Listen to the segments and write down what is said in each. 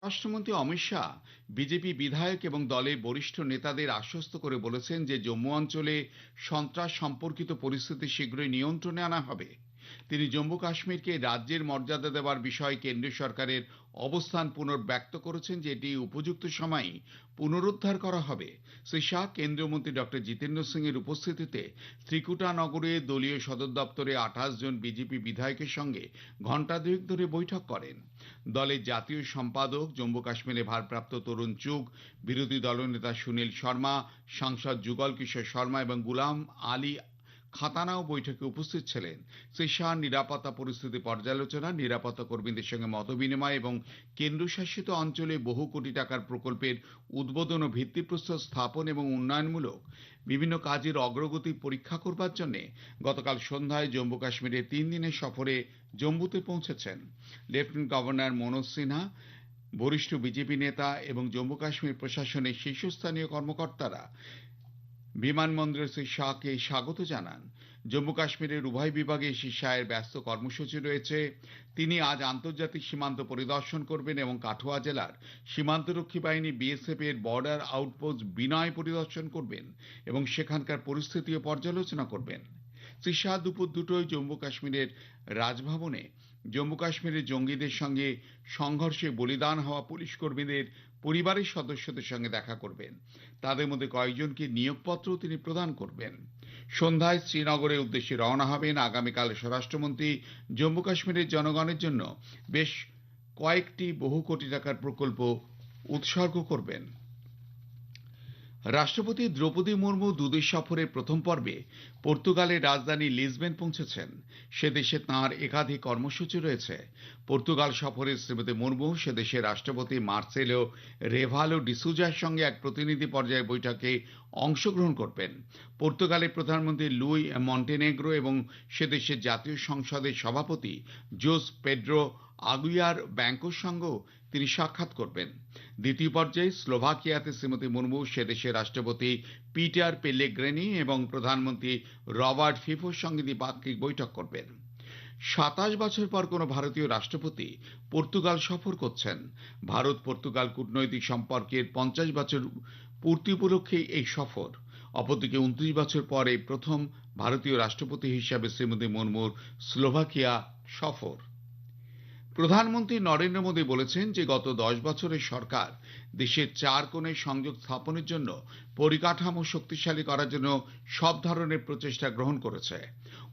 স্বরাষ্ট্রমন্ত্রী অমিত শাহ বিজেপি বিধায়ক এবং দলের বরিষ্ঠ নেতাদের আশ্বস্ত করে বলেছেন যে জম্মু অঞ্চলে সন্ত্রাস সম্পর্কিত পরিস্থিতি শীঘ্রই নিয়ন্ত্রণে আনা হবে। তিনি জম্মু কাশ্মীরকে রাজ্যের মর্যাদা দেওয়ার বিষয়ে কেন্দ্রীয় সরকারের অবস্থান পুনর্ব্যক্ত করেছেন যে এটি উপযুক্ত সময়ে পুনরুদ্ধার করা হবে। শ্রী শাহ কেন্দ্রীয় মন্ত্রী ডক্টর জিতেন্দ্র সিং এর উপস্থিতিতে ত্রিকুটা নগরে দলীয় সদর দপ্তরে 28 জন বিজেপি বিধায়কের সঙ্গে ঘণ্টা দুয়েক ধরে বৈঠক করেন। দলের জাতীয় সম্পাদক, জম্মু কাশ্মীরের ভারপ্রাপ্ত তরুণ চুগ, বিরোধী দলনেতা সুনীল শর্মা, সাংসদ যুগল কিশোর শর্মা এবং গুলাম আলী খাতানাও বৈঠকে উপস্থিত ছিলেন। শ্রী শাহ নিরাপত্তা পরিস্থিতি পর্যালোচনা, নিরাপত্তা কর্মীদের সঙ্গে মতবিনিময় এবং কেন্দ্রশাসিত অঞ্চলে বহু কোটি টাকার প্রকল্পের উদ্বোধন ও ভিত্তিপ্রস্তর স্থাপন এবং উন্নয়নমূলক বিভিন্ন কাজের অগ্রগতি পরীক্ষা করবার জন্য গতকাল সন্ধ্যায় জম্মু কাশ্মীরের 3 দিনের সফরে জম্মুতে পৌঁছেছেন। লেফটেন্যান্ট গভর্নর মনোজ সিনহা, বরিষ্ঠ বিজেপি নেতা এবং জম্মু কাশ্মীর প্রশাসনের শীর্ষস্থানীয় কর্মকর্তারা বিমানবন্দরে শ্রী শাহকে স্বাগত জানান। জম্মু কাশ্মীরের উভয় বিভাগে শ্রী শাহের ব্যস্ত কর্মসূচি রয়েছে। তিনি আজ আন্তর্জাতিক সীমান্ত পরিদর্শন করবেন এবং কাঠুয়া জেলার সীমান্তরক্ষী বাহিনী বিএসএফ এর বর্ডার আউটপোস্ট বিনয় পরিদর্শন করবেন এবং সেখানকার পরিস্থিতিও পর্যালোচনা করবেন। শ্রী শাহ দুপুর দুটোয় জম্মু কাশ্মীরের রাজভবনে জম্মু কাশ্মীরের জঙ্গিদের সঙ্গে সংঘর্ষে বলিদান হওয়া পুলিশ কর্মীদের পরিবারের সদস্যদের সঙ্গে দেখা করবেন। তাদের মধ্যে কয়েকজনকে নিয়োগপত্র তিনি প্রদান করবেন। সন্ধ্যায় শ্রীনগরের উদ্দেশ্যে রওনা হবেন। আগামীকাল স্বরাষ্ট্রমন্ত্রী জম্মু কাশ্মীরের জনগণের জন্য বেশ কয়েকটি বহু কোটি টাকার প্রকল্প উৎসর্গ করবেন। রাষ্ট্রপতি দ্রৌপদী মুর্মু দুদেশ সফরের প্রথম পর্বে পর্তুগালের রাজধানী লিসবন পৌঁছেছেন। সে দেশে তাঁর একাধিক কর্মসূচি রয়েছে। পর্তুগাল সফরে শ্রীমতী মুর্মু সে দেশের রাষ্ট্রপতি মার্সেলো রেভালো ডিসুজার সঙ্গে এক প্রতিনিধি পর্যায়ে বৈঠকে অংশগ্রহণ করবেন। পর্তুগালের প্রধানমন্ত্রী লুই মন্টেনেগ্রো এবং সে দেশের জাতীয় সংসদের সভাপতি জোস পেড্রো আগুইয়ার ব্যাঙ্কোর সঙ্গেও তিনি সাক্ষাৎ করবেন। দ্বিতীয় পর্যায়ে স্লোভাকিয়াতে শ্রীমতী মুর্মু সে দেশের রাষ্ট্রপতি পিটার পেলেগ্রিনি এবং প্রধানমন্ত্রী রবার্ট ফিফোর সঙ্গে দ্বিপাক্ষিক বৈঠক করবেন। 27 বছর পর কোনো ভারতীয় রাষ্ট্রপতি পর্তুগাল সফর করছেন। ভারত পর্তুগাল কূটনৈতিক সম্পর্কের 50 বছর পূর্তি উপলক্ষে এই সফর। অপরদিকে 29 বছর পর এই প্রথম ভারতীয় রাষ্ট্রপতি হিসাবে শ্রীমতী মুর্মুর স্লোভাকিয়া সফর। প্রধানমন্ত্রী নরেন্দ্র মোদী বলেছেন যে গত 10 বছরের সরকার দেশের 4 কোণে সংযোগ স্থাপনের জন্য পরিকাঠামো শক্তিশালী করার জন্য সব ধরনের প্রচেষ্টা গ্রহণ করেছে।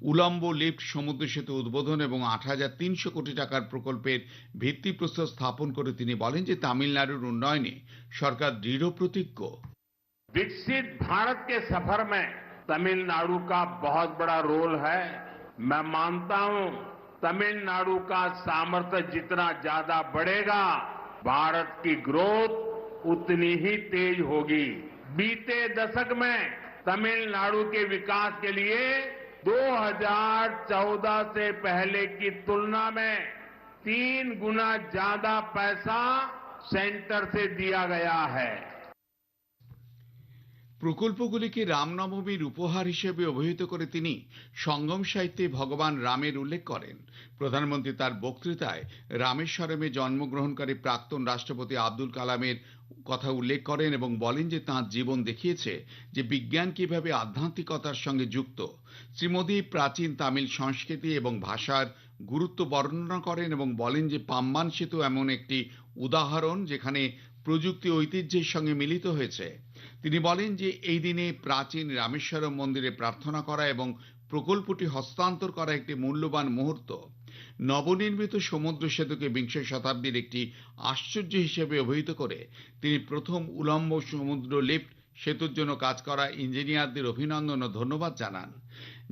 উলম্ব লিফট সমুদ্র সেতু উদ্বোধন এবং 8,300 কোটি টাকার প্রকল্পের ভিত্তিপ্রস্তর স্থাপন করে তিনি বলেন যে তামিলনাড়ুর উন্নয়নে সরকার দৃঢ় প্রতিজ্ঞ। विकसित भारत के सफर में तमिलनाडु का बहुत बड़ा रोल है। मैं मानता हूं तमिलनाडु का सामर्थ्य जितना ज्यादा बढ़ेगा, भारत की ग्रोथ उतनी ही तेज होगी। बीते दशक में तमिलनाडु के विकास के लिए 2014 से पहले की तुलना में 3 गुना ज्यादा पैसा सेंटर से दिया गया है। প্রকল্পগুলিকে রামনবমীর উপহার হিসেবে অভিহিত করে তিনি সঙ্গম সাহিত্যে ভগবান রামের উল্লেখ করেন। প্রধানমন্ত্রী তার বক্তৃতায় রামেশ্বরমে জন্মগ্রহণকারী প্রাক্তন রাষ্ট্রপতি আব্দুল কালামের কথা উল্লেখ করেন এবং বলেন যে তাঁর জীবন দেখিয়েছে যে বিজ্ঞান কিভাবে আধ্যাত্মিকতার সঙ্গে যুক্ত। শ্রী মোদী প্রাচীন তামিল সংস্কৃতি এবং ভাষার গুরুত্ব বর্ণনা করেন এবং বলেন যে পাম্বান সেতু এমন একটি উদাহরণ যেখানে প্রযুক্তি ঐতিহ্যের সঙ্গে মিলিত হয়েছে। তিনি বলেন যে এই দিনে প্রাচীন রামেশ্বরম মন্দিরে প্রার্থনা করা এবং প্রকল্পটি হস্তান্তর করা একটি মূল্যবান মুহূর্ত। নবনির্মিত সমুদ্র সেতুকে বিংশ শতাব্দীর একটি আশ্চর্য হিসেবে অভিহিত করে তিনি প্রথম উলম্ব সমুদ্র লিফট সেতুর জন্য কাজ করা ইঞ্জিনিয়ারদের অভিনন্দন ও ধন্যবাদ জানান,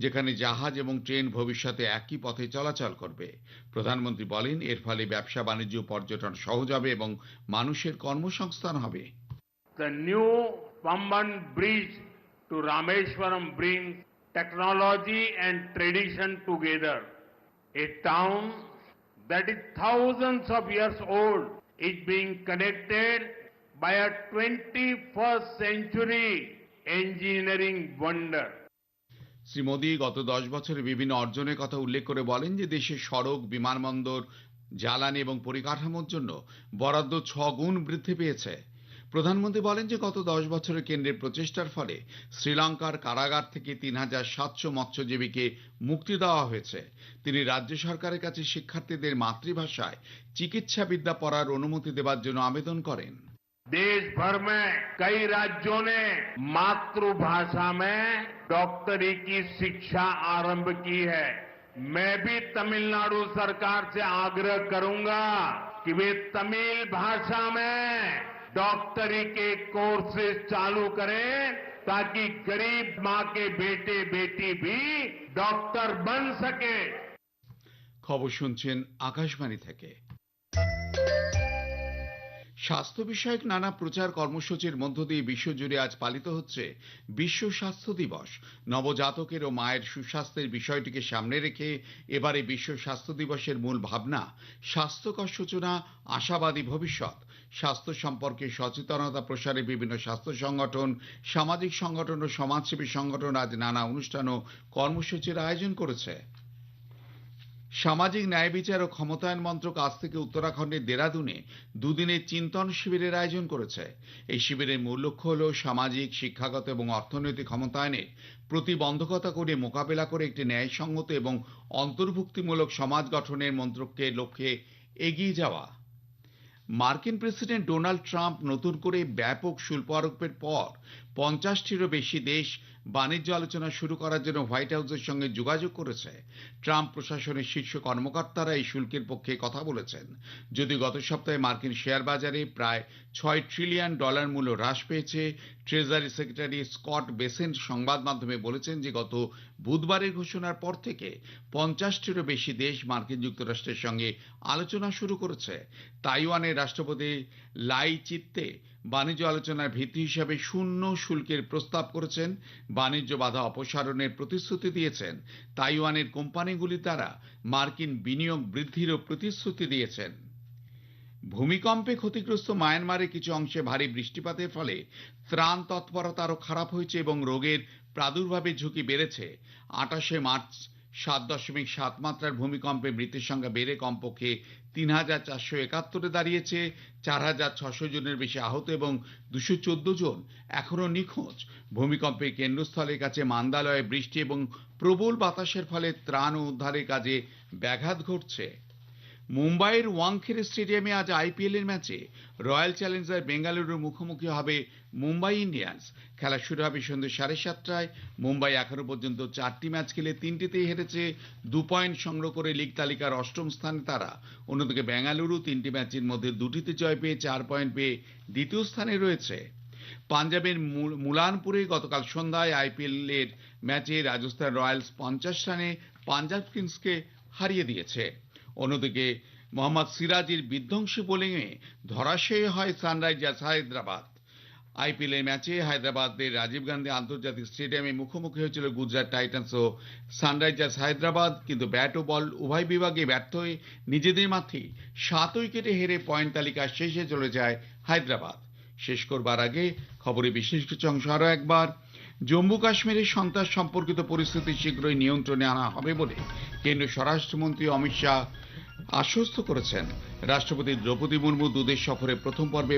যেখানে জাহাজ এবং ট্রেন ভবিষ্যতে একই পথে চলাচল করবে। প্রধানমন্ত্রী বলেন এর ফলে ব্যবসা বাণিজ্য পর্যটন সহজ হবে এবং মানুষের কর্মসংস্থান হবে। The new Pamban bridge to Rameshwaram brings technology and tradition together. A town that is thousands of years old is being connected by a 21st century engineering wonder. Shri Modi গত 10 বছরে বিভিন্ন অর্জনের কথা উল্লেখ করে বলেন যে দেশের সড়ক, বিমানবন্দর, জ্বালানি এবং পরিকাঠামোর জন্য বরাদ্দ 6 গুণ বৃদ্ধি পেয়েছে। প্রধানমন্ত্রী বলেন যে গত 10 বছরে কেন্দ্রের প্রচেষ্টার ফলে শ্রীলঙ্কার কারাগার থেকে 3700 মৎস্যজীবীকে মুক্তি দেওয়া হয়েছে। তিনি রাজ্য সরকারের কাছে শিক্ষার্থীদের মাতৃভাষায় চিকিৎসাবিদ্যা পড়ার অনুমতি দেওয়ার জন্য আবেদন करें। देश भर में कई राज्यों ने मातृभाषा में डॉक्टरी की शिक्षा आरंभ की है। मैं भी तमिलनाडु सरकार से आग्रह करूंगा कि वे तमिल भाषा में डॉक्टरी के कोर्सेज चालू करें ताकि गरीब मां के बेटे बेटी भी डॉक्टर बन सके। খবর শুনছেন আকাশবাণী থেকে। স্বাস্থ্য বিষয়ক নানা প্রচার কর্মসূচির মধ্য দিয়ে বিশ্বজুড়ে আজ পালিত হচ্ছে বিশ্ব স্বাস্থ্য দিবস। নবজাতকের ও মায়ের সুস্বাস্থ্যের বিষয়টিকে সামনে রেখে এবারে বিশ্ব স্বাস্থ্য দিবসের মূল ভাবনা স্বাস্থ্যকর সূচনা, আশাবাদী ভবিষ্যৎ। স্বাস্থ্য সম্পর্কে সচেতনতা প্রসারে বিভিন্ন স্বাস্থ্য সংগঠন, সামাজিক সংগঠন ও সমাজসেবী সংগঠন আজ নানা অনুষ্ঠান ও কর্মসূচির আয়োজন করেছে। সামাজিক ন্যায় বিচার ও ক্ষমতায়ন মন্ত্রক আজ থেকে উত্তরাখণ্ডের দেরাদুনে দুদিনের চিন্তন শিবিরের আয়োজন করেছে। এই শিবিরের মূল লক্ষ্য হল সামাজিক, শিক্ষাগত এবং অর্থনৈতিক ক্ষমতায়নের প্রতিবন্ধকতা করে মোকাবেলা করে একটি ন্যায়সঙ্গত এবং অন্তর্ভুক্তিমূলক সমাজ গঠনের মন্ত্রককে লক্ষ্যে এগিয়ে যাওয়া। মার্কিন প্রেসিডেন্ট ডোনাল্ড ট্রাম্প নতুন করে ব্যাপক শুল্ক আরোপের পর 50টিরও বেশি দেশ বাণিজ্য আলোচনা শুরু করার জন্য হোয়াইট হাউসের সঙ্গে যোগাযোগ করেছে। ট্রাম্প প্রশাসনের শীর্ষ কর্মকর্তারা এই শুল্কের পক্ষে কথা বলেছেন। যদিও গত সপ্তাহে মার্কিন শেয়ার বাজারে প্রায় $6 ট্রিলিয়ন মূল্য হ্রাস পেয়েছে। ট্রেজারি সেক্রেটারি স্কট বেসেন্ট সংবাদ মাধ্যমে বলেছেন যে গত বুধবারের ঘোষণার পর থেকে 50টিরও বেশি দেশ মার্কিন যুক্তরাষ্ট্রের সঙ্গে আলোচনা শুরু করেছে। তাইওয়ানের রাষ্ট্রপতি লাই চিত্তে বাণিজ্য আলোচনার ভিত্তি হিসাবে শূন্য শুল্কের প্রস্তাব করেছেন। বাণিজ্য বাধা অপসারণের প্রতিশ্রুতি দিয়েছেন। তাইওয়ানের কোম্পানিগুলি দ্বারা মার্কিন বিনিয়োগ বৃদ্ধিরও প্রতিশ্রুতি দিয়েছেন। ভূমিকম্পে ক্ষতিগ্রস্ত মায়ানমারের কিছু অংশে ভারী বৃষ্টিপাতের ফলে ত্রাণ তৎপরতা আরও খারাপ হয়েছে এবং রোগের প্রাদুর্ভাবের ঝুঁকি বেড়েছে। 28শে মার্চ 7.7 মাত্রার ভূমিকম্পে মৃতের সংখ্যা বেড়ে কমপক্ষে 3471-এ দাঁড়িয়েছে। 4600 জনের বেশি আহত এবং 214 জন এখনো নিখোঁজ। ভূমিকম্পের কেন্দ্রস্থলের কাছে মান্দালয়ে বৃষ্টি এবং প্রবল বাতাসের ফলে ত্রাণ ও উদ্ধারের কাজে ব্যাঘাত ঘটছে। মুম্বাইয়ের ওয়াংখেড়ে স্টেডিয়ামে আজ আইপিএল এর ম্যাচে রয়্যাল চ্যালেঞ্জার বেঙ্গালুরুর মুখোমুখি হবে মুম্বাই ইন্ডিয়ান্স। খেলা শুরু হবে সন্ধ্যে 7:30টায়। মুম্বাই এখনো পর্যন্ত 4টি ম্যাচ খেলে 3টিতেই হেরেছে। 2 পয়েন্ট সংগ্রহ করে লিগ তালিকার 8ম স্থানে তারা। অন্যদিকে বেঙ্গালুরু 3টি ম্যাচের মধ্যে 2টিতে জয় পেয়ে 4 পয়েন্ট পেয়ে দ্বিতীয় স্থানে রয়েছে। পাঞ্জাবের মুলানপুরে গতকাল সন্ধ্যায় আইপিএল এর ম্যাচে রাজস্থান রয়্যালস 50 রানে পাঞ্জাব কিংসকে হারিয়ে দিয়েছে। অন্যদিকে মোহাম্মদ সিরাজের বিধ্বংসী বোলিংয়ে ধরাশায়ী হয় সানরাইজার্স হায়দ্রাবাদ। আইপিএল এর ম্যাচে হায়দ্রাবাদের রাজীব গান্ধী আন্তর্জাতিক স্টেডিয়ামে মুখোমুখি হয়েছিল গুজরাট টাইটান্স ও সানরাইজার্স হায়দ্রাবাদ, কিন্তু ব্যাট ও বল উভয় বিভাগে ব্যর্থ হয়ে নিজেদের মাঠেই 7 উইকেটে হেরে পয়েন্ট তালিকার শেষে চলে যায় হায়দ্রাবাদ। শেষ করবার আগে খবরে বিশেষ কিছু অংশ আরও একবার। জম্মু কাশ্মীরের সন্ত্রাস সম্পর্কিত পরিস্থিতি শীঘ্রই নিয়ন্ত্রণে আনা হবে বলে কেন্দ্রীয় স্বরাষ্ট্রমন্ত্রী অমিত শাহ আশ্বস্ত করেছেন। রাষ্ট্রপতি দ্রৌপদী মুর্মু দুদেশ সফরে প্রথম পর্বে